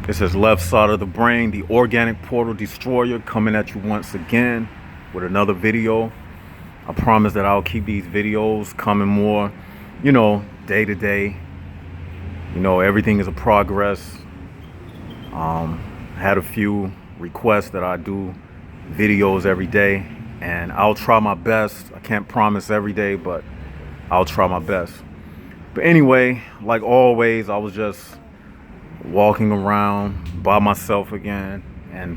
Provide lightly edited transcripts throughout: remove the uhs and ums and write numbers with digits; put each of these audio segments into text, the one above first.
This is Left Side of the Brain, the Organic Portal Destroyer, coming at you once again with another video. I promise that I'll keep these videos coming more, day to day. Everything is a progress. Had a few requests that I do videos every day, and I'll try my best. I can't promise every day, but I'll try my best. But anyway, like always, I was just walking around by myself again, and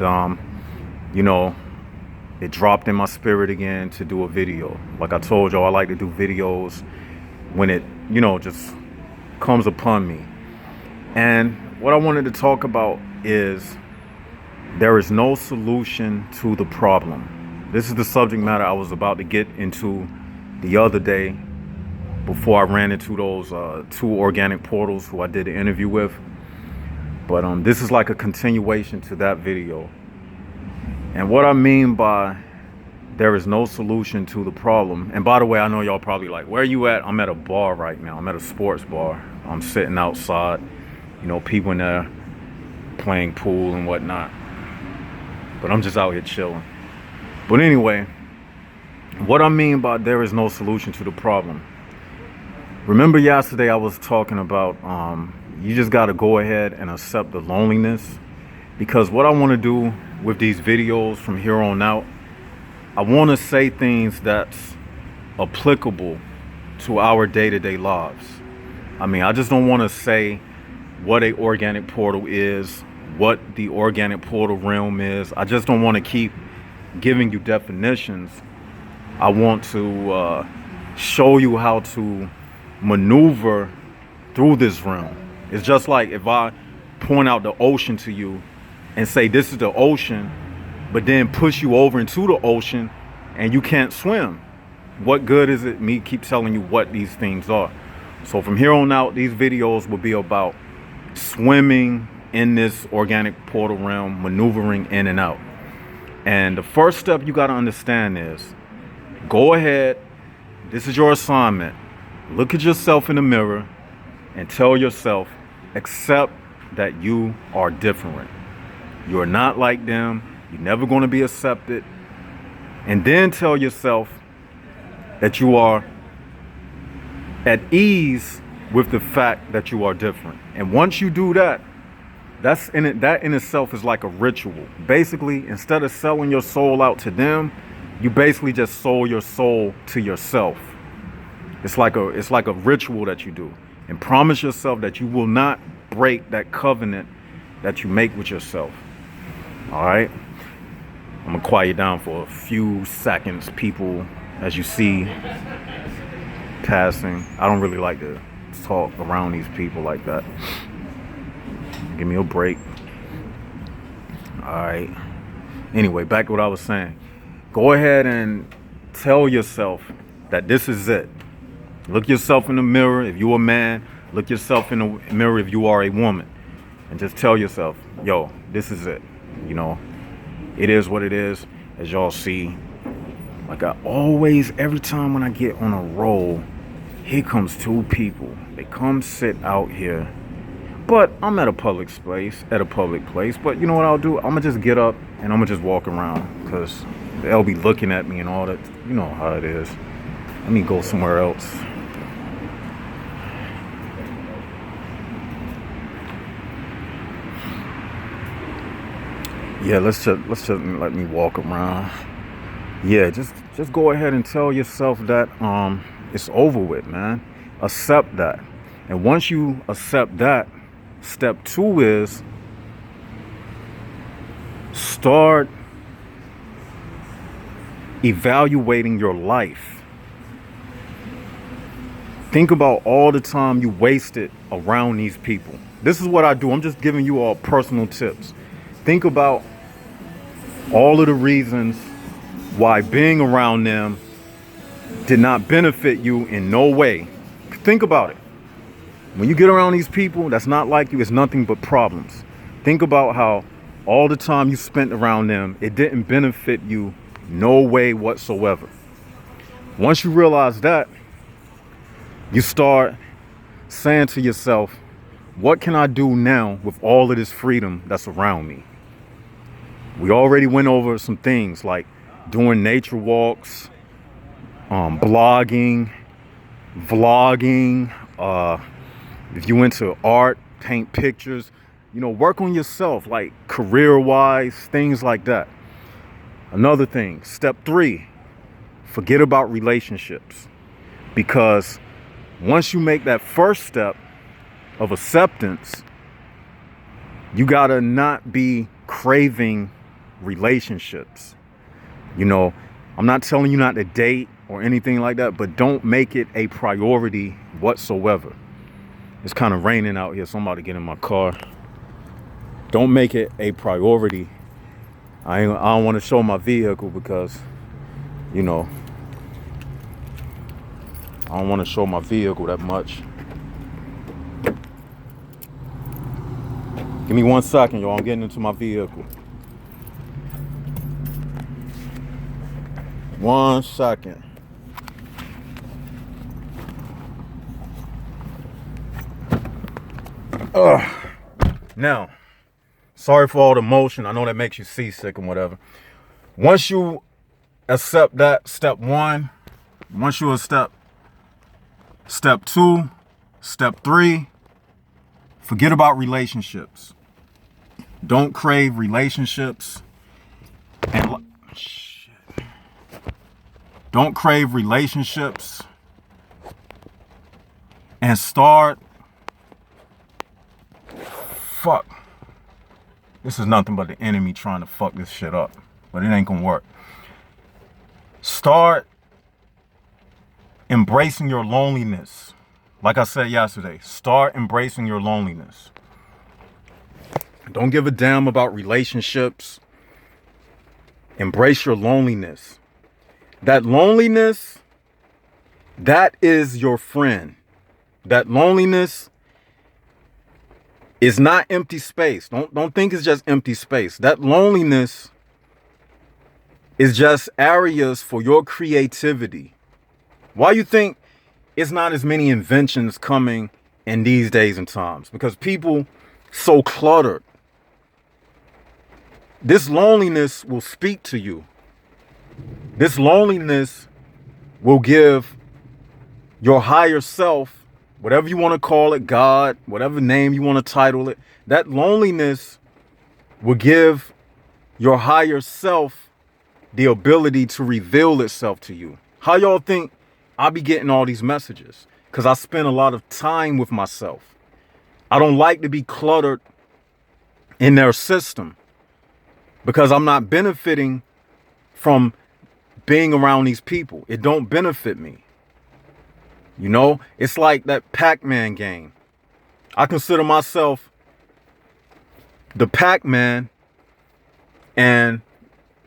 it dropped in my spirit again to do a video. Like I told y'all, I like to do videos when it just comes upon me. And what I wanted to talk about is there is no solution to the problem. This is the subject matter I was about to get into the other day before I ran into those two organic portals who I did the interview with. But this is like a continuation to that video. And what I mean by there is no solution to the problem. And by the way, I know y'all probably like, where are you at? I'm at a bar right now. I'm at a sports bar. I'm sitting outside. People in there playing pool and whatnot. But I'm just out here chilling. But anyway, what I mean by there is no solution to the problem. Remember yesterday I was talking about you just got to go ahead and accept the loneliness, because what I want to do with these videos from here on out, I want to say things that's applicable to our day-to-day lives. I just don't want to say what a organic portal is, what the organic portal realm is. I just don't want to keep giving you definitions. I want to show you how to maneuver through this realm. It's just like if I point out the ocean to you and say this is the ocean, but then push you over into the ocean and you can't swim. What good is it me keep telling you what these things are? So from here on out, these videos will be about swimming in this organic portal realm, maneuvering in and out. And the first step you got to understand is, go ahead, this is your assignment. Look at yourself in the mirror and tell yourself, accept that you are different. You're not like them. You're never going to be accepted. And then tell yourself that you are at ease with the fact that you are different. And once you do that, that in itself is like a ritual. Basically, instead of selling your soul out to them, you basically just sold your soul to yourself. It's like a ritual that you do, and promise yourself that you will not break that covenant that you make with yourself. All right, I'm gonna quiet you down for a few seconds, people, as you see passing. I don't really like to talk around these people like that. Give me a break. All right. Anyway, back to what I was saying. Go ahead and tell yourself that this is it. Look yourself in the mirror if you're a man. Look yourself in the mirror if you are a woman. And just tell yourself, yo, this is it. It is what it is. As y'all see, like I always, every time when I get on a roll, here comes two people. They come sit out here. But I'm at a public place. But you know what I'll do? I'm going to just get up and I'm going to just walk around, because they'll be looking at me and all that. You know how it is. Let me go somewhere else. Yeah, let's just let me walk around. Yeah, just go ahead and tell yourself that it's over with, man. Accept that. And once you accept that, step 2 is start evaluating your life. Think about all the time you wasted around these people. This is what I do. I'm just giving you all personal tips. Think about all of the reasons why being around them did not benefit you in no way. Think about it. When you get around these people that's not like you, it's nothing but problems. Think about how all the time you spent around them, it didn't benefit you no way whatsoever. Once you realize that, you start saying to yourself, What can I do now with all of this freedom that's around me? We already went over some things like doing nature walks, blogging, vlogging. If you into art, paint pictures, work on yourself, like career-wise, things like that. Another thing, step 3, forget about relationships. Because once you make that first step of acceptance, you gotta not be craving relationships. I'm not telling you not to date or anything like that, but don't make it a priority whatsoever. It's kind of raining out here, so I'm about to get in my car. Don't make it a priority. I don't want to show my vehicle because, I don't want to show my vehicle that much. Give me 1 second, y'all. I'm getting into my vehicle. 1 second. Now, sorry for all the motion. I know that makes you seasick and whatever. Once you accept that, step 1, once you accept step 2, step 3, forget about relationships. Don't crave relationships. And don't crave relationships. And start. Fuck. This is nothing but the enemy trying to fuck this shit up. But it ain't gonna work. Start embracing your loneliness. Like I said yesterday, start embracing your loneliness. Don't give a damn about relationships. Embrace your loneliness. That loneliness, that is your friend. That loneliness is not empty space. Don't think it's just empty space. That loneliness is just areas for your creativity. Why you think it's not as many inventions coming in these days and times? Because people so cluttered. This loneliness will speak to you. This loneliness will give your higher self, whatever you want to call it, God, whatever name you want to title it, that loneliness will give your higher self the ability to reveal itself to you. How y'all think I be getting all these messages? Because I spend a lot of time with myself. I don't like to be cluttered in their system because I'm not benefiting from being around these people. It don't benefit me. It's like that Pac-Man game. I consider myself the Pac-Man, and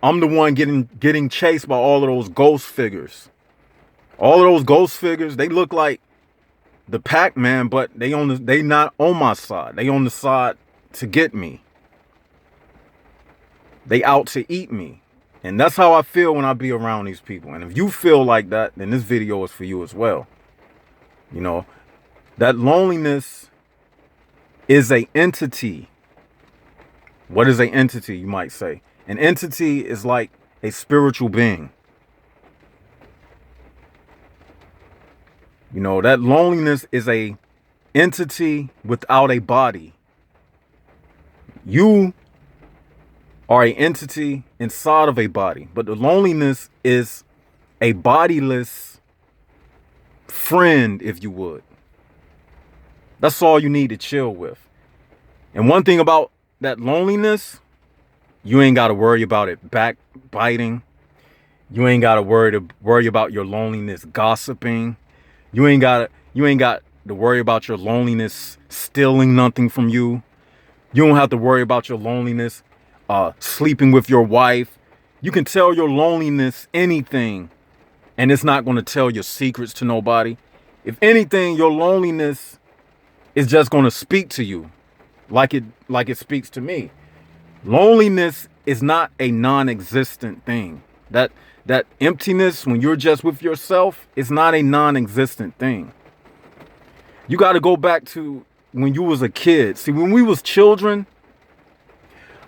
I'm the one getting chased by all of those ghost figures. All of those ghost figures, they look like the Pac-Man, but they not on my side. They on the side to get me. They out to eat me. And that's how I feel when I be around these people. And if you feel like that, then this video is for you as well. That loneliness is an entity. What is an entity, you might say? An entity is like a spiritual being. That loneliness is a entity without a body. You are an entity inside of a body, but the loneliness is a bodiless friend, if you would. That's all you need to chill with. And one thing about that loneliness, you ain't got to worry about it backbiting. You ain't got to worry about your loneliness gossiping. You ain't got to worry about your loneliness stealing nothing from you. You don't have to worry about your loneliness sleeping with your wife. You can tell your loneliness anything, and it's not going to tell your secrets to nobody. If anything, your loneliness is just going to speak to you like it speaks to me. Loneliness is not a non-existent thing. That emptiness when you're just with yourself is not a non-existent thing. You got to go back to when you was a kid. See, when we was children,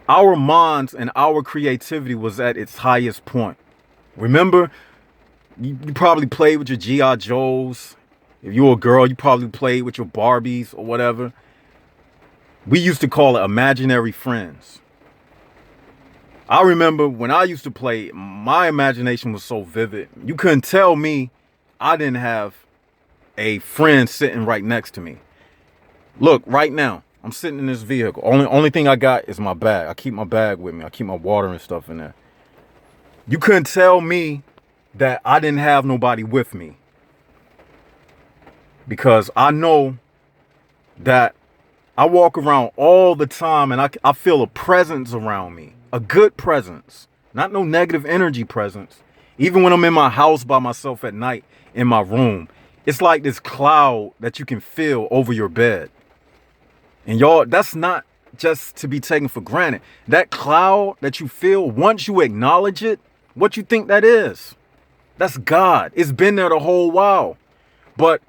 our minds and our creativity was at its highest point. Remember, you probably played with your G.I. Joes. If you were a girl, you probably played with your Barbies or whatever. We used to call it imaginary friends. I remember when I used to play, my imagination was so vivid. You couldn't tell me I didn't have a friend sitting right next to me. Look, right now, I'm sitting in this vehicle. Only thing I got is my bag. I keep my bag with me. I keep my water and stuff in there. You couldn't tell me that I didn't have nobody with me. Because I know that I walk around all the time and I feel a presence around me. A good presence. Not no negative energy presence. Even when I'm in my house by myself at night in my room, it's like this cloud that you can feel over your bed. And y'all, that's not just to be taken for granted. That cloud that you feel, once you acknowledge it, what you think that is? That's God. It's been there the whole while. But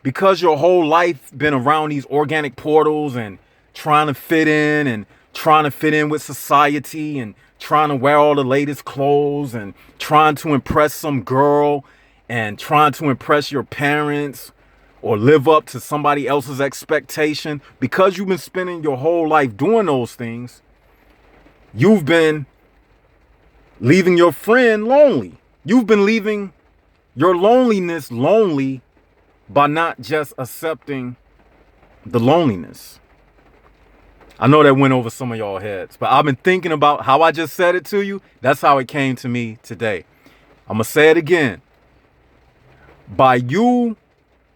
because your whole life been around these organic portals and trying to fit in and trying to fit in with society and trying to wear all the latest clothes and trying to impress some girl and trying to impress your parents or live up to somebody else's expectation, because you've been spending your whole life doing those things, you've been leaving your friend lonely. You've been leaving your loneliness lonely by not just accepting the loneliness. I know that went over some of y'all heads, but I've been thinking about how I just said it to you. That's how it came to me today. I'm going to say it again. By you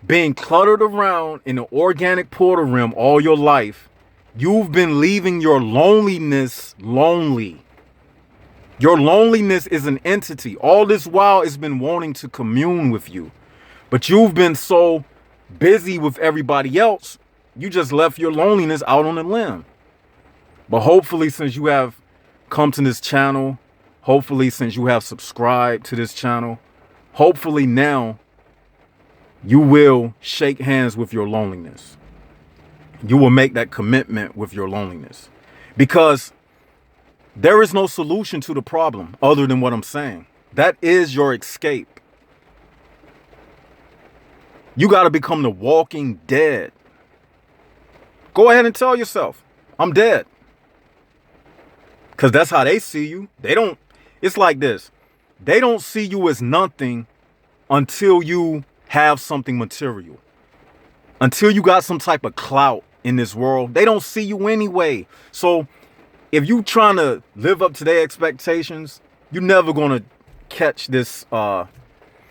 being cluttered around in the organic portal realm all your life, you've been leaving your loneliness lonely. Your loneliness is an entity. All this while it's been wanting to commune with you. But you've been so busy with everybody else, you just left your loneliness out on the limb. But hopefully, since you have come to this channel, hopefully since you have subscribed to this channel, hopefully now you will shake hands with your loneliness. You will make that commitment with your loneliness. Because there is no solution to the problem other than what I'm saying. That is your escape. You got to become the walking dead. Go ahead and tell yourself, I'm dead. Because that's how they see you. It's like this. They don't see you as nothing until you have something material. Until you got some type of clout in this world, they don't see you anyway. So if you trying to live up to their expectations, you're never going to catch this. You're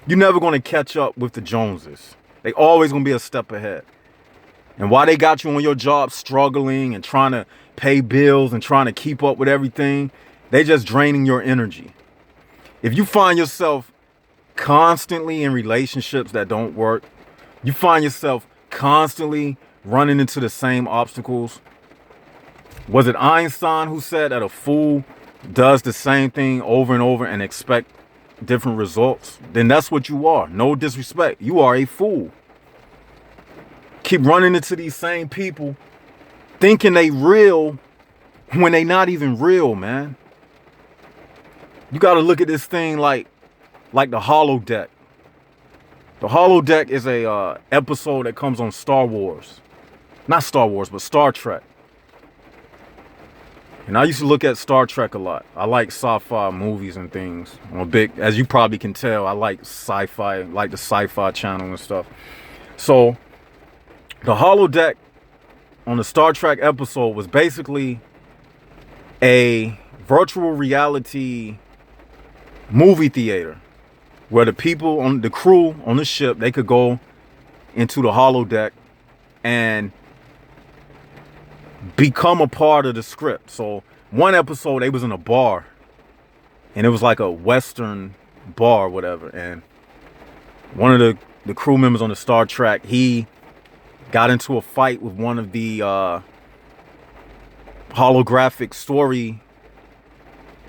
never going to catch up with the Joneses. They always going to be a step ahead. And while they got you on your job struggling and trying to pay bills and trying to keep up with everything, they just draining your energy. If you find yourself constantly in relationships that don't work, you find yourself constantly running into the same obstacles. Was it Einstein who said that a fool does the same thing over and over and expect different results? Then that's what you are. No disrespect. You are a fool. Keep running into these same people thinking they real when they not even real, man. You got to look at this thing like the holodeck. The holodeck is a episode that comes on Star Wars. Not Star Wars, but Star Trek. And I used to look at Star Trek a lot. I like sci-fi movies and things. I'm a big, as you probably can tell, I like sci-fi, like the Sci-Fi Channel and stuff. So the holodeck on the Star Trek episode was basically a virtual reality movie theater where the people on the crew on the ship, they could go into the holodeck and become a part of the script. So one episode they was in a bar, and it was like a Western bar or whatever, and one of the crew members on the Star Trek, he got into a fight with one of the holographic story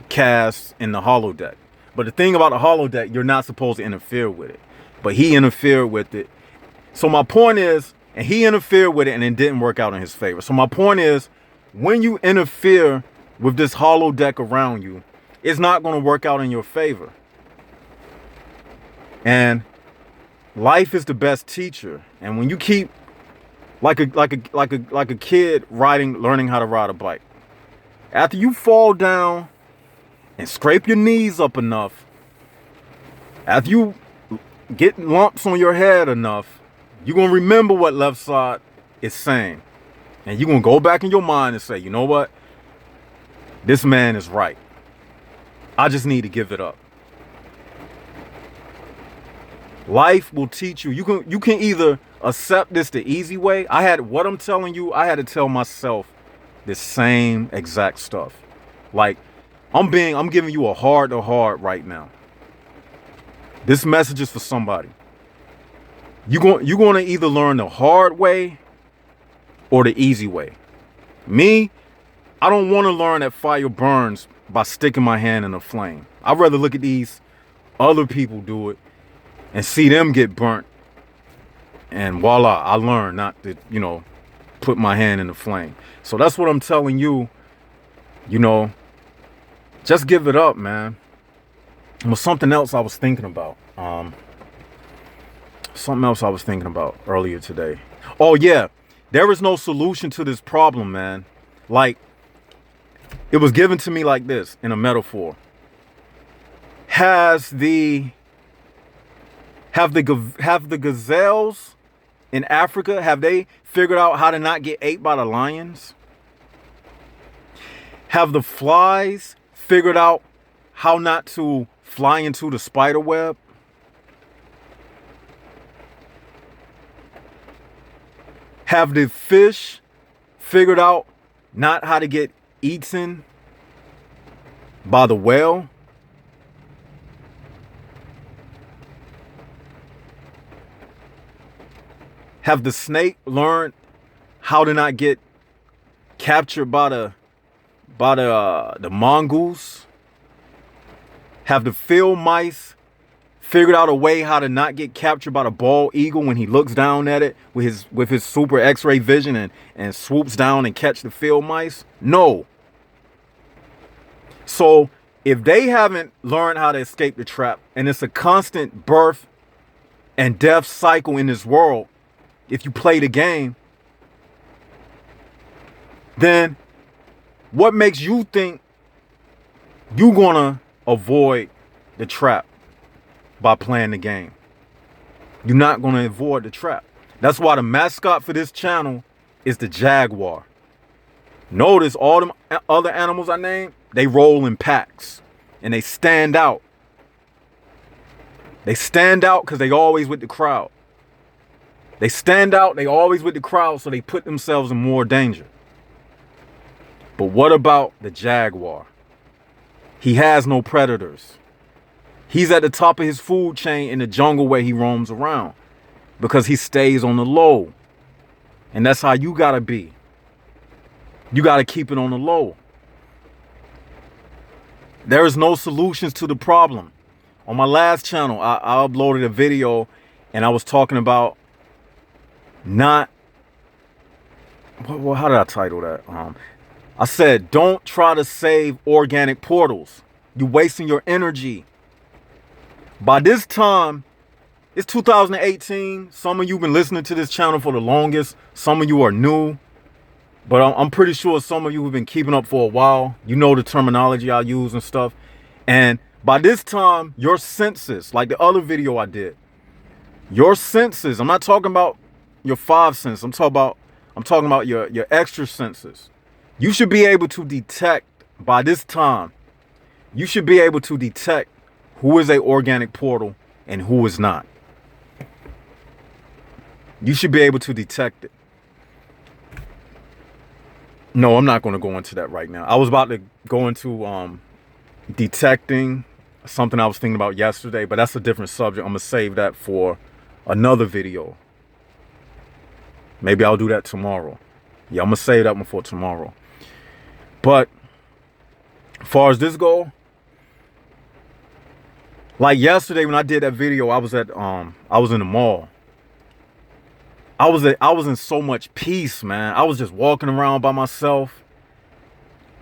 casts in the holodeck. But the thing about the holodeck, you're not supposed to interfere with it, but he interfered with it. So my point is, And he interfered with it and it didn't work out in his favor. So my point is, when you interfere with this hollow deck around you, it's not going to work out in your favor. And life is the best teacher. And when you keep like a kid learning how to ride a bike, after you fall down and scrape your knees up enough, after you get lumps on your head enough, you're going to remember what left side is saying. And you're going to go back in your mind and say, you know what? This man is right. I just need to give it up. Life will teach you. You can either accept this the easy way. What I'm telling you, I had to tell myself the same exact stuff. Like, I'm giving you a heart to heart right now. This message is for somebody. You're going to either learn the hard way or the easy way. Me, I don't want to learn that fire burns by sticking my hand in a flame. I'd rather look at these other people do it and see them get burnt. And voila, I learned not to, put my hand in the flame. So that's what I'm telling you, just give it up, man. It was something else I was thinking about. Earlier today. Oh yeah, there is no solution to this problem, man. Like, it was given to me like this, in a metaphor. Have the gazelles in Africa, have they figured out how to not get ate by the lions? Have the flies figured out how not to fly into the spider web? Have the fish figured out not how to get eaten by the whale? Have the snake learned how to not get captured by the mongoose? Have the field mice figured out a way how to not get captured by the bald eagle when he looks down at it with his super X-ray vision and swoops down and catch the field mice? No. So if they haven't learned how to escape the trap, and it's a constant birth and death cycle in this world, if you play the game, then what makes you think you're gonna avoid the trap by playing the game? You're not gonna avoid the trap. That's why the mascot for this channel is the jaguar. Notice all them other animals I named, they roll in packs and they stand out. They stand out because they always with the crowd. They stand out, they always with the crowd, so they put themselves in more danger. But what about the jaguar? He has no predators. He's at the top of his food chain in the jungle where he roams around because he stays on the low. And that's how you gotta be. You gotta keep it on the low. There is no solutions to the problem. On my last channel, I uploaded a video and I was talking about how did I title that? I said, don't try to save organic portals. You're wasting your energy. By this time, it's 2018. Some of you have been listening to this channel for the longest. Some of you are new. But I'm pretty sure some of you have been keeping up for a while. You know the terminology I use and stuff. And by this time, your senses, like the other video I did, your senses, I'm not talking about your 5 senses. I'm talking about your extra senses. You should be able to detect by this time. You should be able to detect who is a organic portal and who is not. You should be able to detect it. No, I'm not going to go into that right now. I was about to go into detecting something I was thinking about yesterday, but that's a different subject. I'm going to save that for another video. Maybe I'll do that tomorrow. Yeah, I'm going to save that one for tomorrow. But as far as this go, like yesterday when I did that video, I was in the mall. I was in so much peace, man. I was just walking around by myself.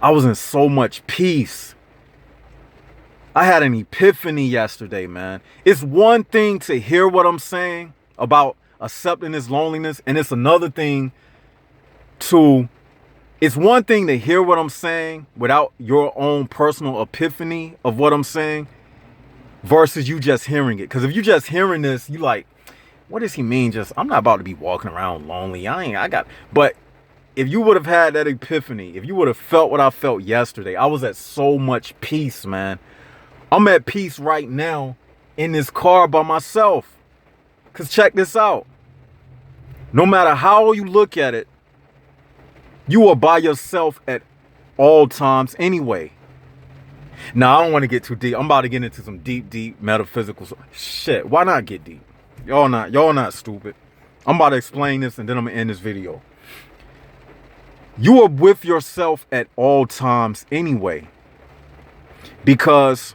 I was in so much peace. I had an epiphany yesterday, man. It's one thing to hear what I'm saying about accepting this loneliness, and it's another thing it's one thing to hear what I'm saying without your own personal epiphany of what I'm saying versus you just hearing it. Because if you just hearing this, you like, what does he mean? Just, I'm not about to be walking around lonely. But if you would have had that epiphany, if you would have felt what I felt yesterday, I was at so much peace, man. I'm at peace right now in this car by myself. Because check this out. No matter how you look at it, you are by yourself at all times anyway. Now, I don't want to get too deep. I'm about to get into some deep metaphysical shit. Why not get deep? Y'all not stupid. I'm about to explain this and then I'm going to end this video. You are with yourself at all times anyway. Because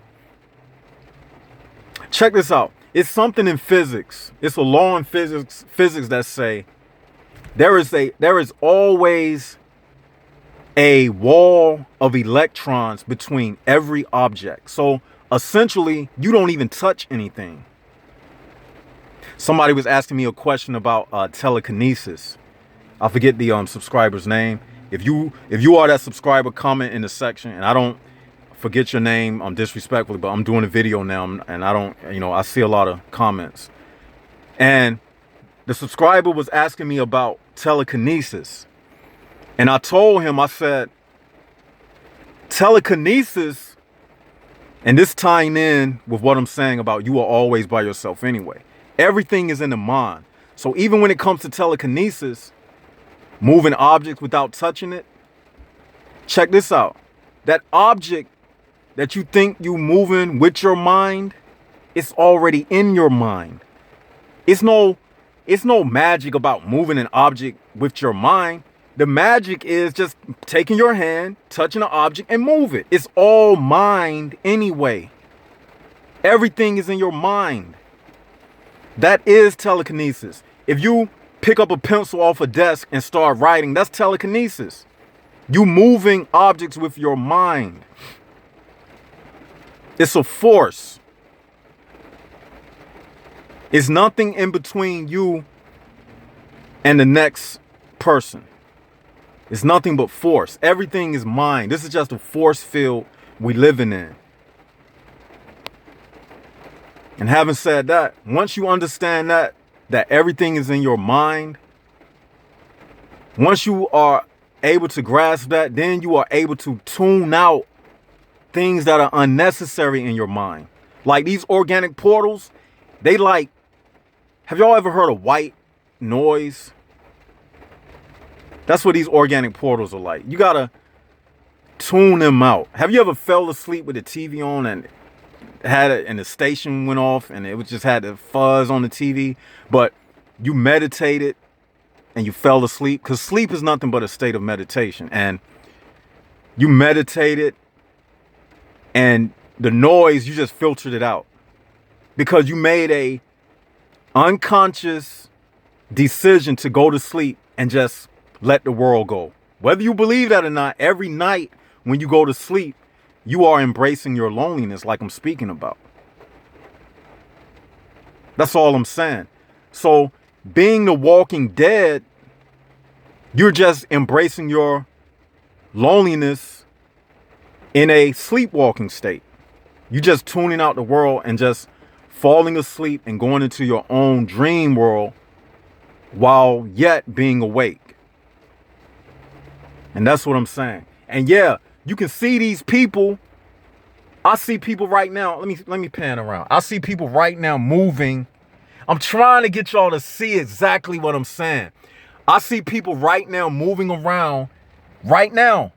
check this out. It's something in physics. It's a law in physics that say there is always a wall of electrons between every object. So essentially, you don't even touch anything. Somebody was asking me a question about telekinesis. I forget the subscriber's name. If you are that subscriber, comment in the section. And I don't forget your name disrespectfully, but I'm doing a video now, and I see a lot of comments. And the subscriber was asking me about telekinesis. And I told him, I said, telekinesis, and this tying in with what I'm saying about you are always by yourself anyway. Everything is in the mind. So even when it comes to telekinesis, moving objects without touching it, check this out. That object that you think you moving with your mind, it's already in your mind. It's no magic about moving an object with your mind. The magic is just taking your hand, touching an object, and move it. It's all mind anyway. Everything is in your mind. That is telekinesis. If you pick up a pencil off a desk and start writing, that's telekinesis. You moving objects with your mind. It's a force. It's nothing in between you and the next person. It's nothing but force. Everything is mind. This is just a force field we living in. And having said that, once you understand that everything is in your mind, once you are able to grasp that, then you are able to tune out things that are unnecessary in your mind. Like these organic portals, have y'all ever heard of white noise? That's what these organic portals are like. You gotta tune them out. Have you ever fell asleep with the TV on and and the station went off and it just had the fuzz on the TV, but you meditated and you fell asleep? Because sleep is nothing but a state of meditation. And you meditated and the noise, you just filtered it out because you made a unconscious decision to go to sleep and just let the world go. Whether you believe that or not, every night when you go to sleep, you are embracing your loneliness like I'm speaking about. That's all I'm saying. So being the walking dead, you're just embracing your loneliness in a sleepwalking state. You're just tuning out the world and just falling asleep and going into your own dream world while yet being awake. And that's what I'm saying. And yeah, you can see these people. I see people right now. Let me pan around. I see people right now moving. I'm trying to get y'all to see exactly what I'm saying. I see people right now moving around right now,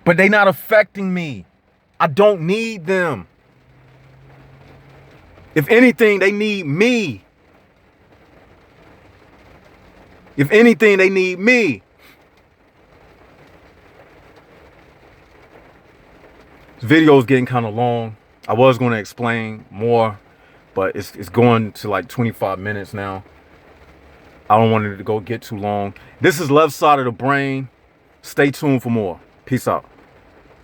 but they're not affecting me. I don't need them. If anything, they need me. If anything, they need me. This video is getting kind of long. I was going to explain more, but it's going to like 25 minutes now. I don't want it to go get too long. This is Left Side of the Brain. Stay tuned for more. Peace out.